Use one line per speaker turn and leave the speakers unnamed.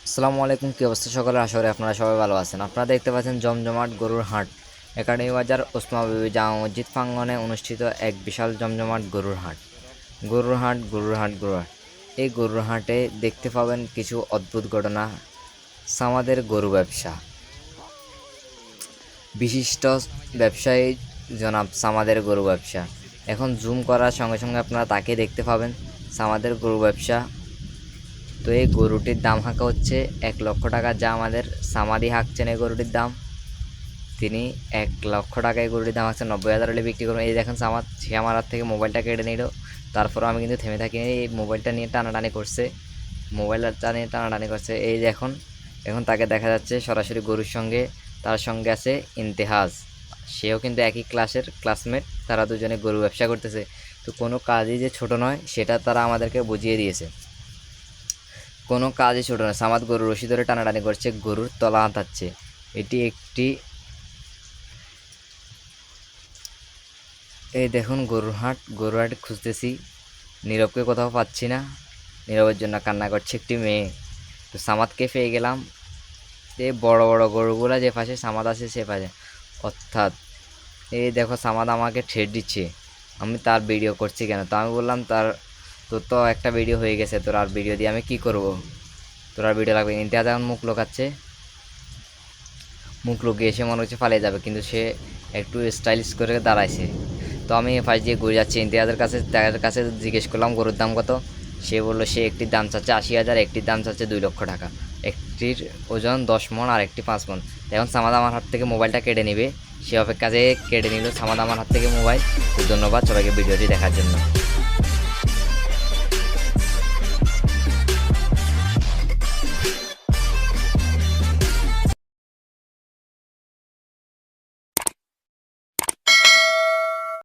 আসসালামু আলাইকুম, কী অবস্থা সকলের? আশা করি আপনারা সবাই ভালো আছেন। আপনারা দেখতে পাচ্ছেন জমজমাট গরুর হাট। একাডেমি বাজার ওসমা বিবি জামা মসজিদ প্রাঙ্গণে অনুষ্ঠিত এক বিশাল জমজমাট গরুর হাট। গরুর হাট, গরুর হাট, গরুর হাট। এই গরুর হাটে দেখতে পাবেন কিছু অদ্ভুত ঘটনা। সামাদের গরু ব্যবসা, বিশিষ্ট ব্যবসায়ী জনাব সামাদের গরু ব্যবসা। এখন জুম করার সঙ্গে সঙ্গে আপনারা তাকে দেখতে পাবেন, সামাদের গরু ব্যবসা। তো এই গরুটির দাম হাঁকা হচ্ছে 1,00,000 টাকা, যা আমাদের সামাদি হাঁকছেন এই গরুটির দাম। তিনি 1,00,000 টাকা এই গরুটির দাম হাঁকছেন, 90,000 হলে বিক্রি করবেন। এই দেখেন সামাদ, সে আমার হাত থেকে মোবাইলটা কেড়ে নিল। তারপরও আমি কিন্তু থেমে থাকিনি, এই মোবাইলটা নিয়ে টানাটানি করছে, মোবাইলটা নিয়ে টানাটানি করছে। এই দেখুন, এখন তাকে দেখা যাচ্ছে সরাসরি গরুর সঙ্গে, তার সঙ্গে আছে ইন্তেহাজ, সেও কিন্তু একই ক্লাসের ক্লাসমেট। তারা দুজনে গরু ব্যবসা করতেছে। তো কোনো কাজই যে ছোট নয় সেটা তারা আমাদেরকে বুঝিয়ে দিয়েছে। কোনো কাজই ছোট নয়। সামাদ গরুর রশি ধরে টানাটানি করছে, গরুর তলা হাতাচ্ছে। এটি একটি, এই দেখুন গরুর হাট। গরুর হাট খুঁজতেছি, নীরবকে কোথাও পাচ্ছি না। নীরবের জন্য কান্না করছে একটি মেয়ে। তো সামাদকে পেয়ে গেলাম। এই বড় বড় গরুগুলা যে পাশে সামাদ আছে সে পাশে, অর্থাৎ এই দেখো সামাদ আমাকে ঠেট দিচ্ছে, আমি তার ভিডিও করছি কেন? তো আমি বললাম, তোর তো একটা ভিডিও হয়ে গেছে, তোর আর ভিডিও দিয়ে আমি কি করব? তোর আর ভিডিও লাগবে? ইন্তেহাজ এখন মুখ লোকাচ্ছে, মুখ লুকিয়ে এসে মনে হচ্ছে পালিয়ে যাবে, কিন্তু সে একটু স্টাইলিশ করে দাঁড়াইছে। তো আমি পাশ দিয়ে ঘুরে যাচ্ছি, ইমতিয়াজের কাছে, তার কাছে জিজ্ঞেস করলাম গরুর দাম কত। সে বললো সে একটির দাম চাচ্ছে 80,000, একটির দাম চাচ্ছে 2,00,000 টাকা। একটির ওজন 10 মণ আর একটি 5 মণ। এখন সামাদ আমার হাত থেকে মোবাইলটা কেড়ে নেবে, সে অপেক্ষা যে কেড়ে নিল সামাদ আমার হাত থেকে মোবাইল। তো ধন্যবাদ সবাইকে ভিডিওটি দেখার জন্য।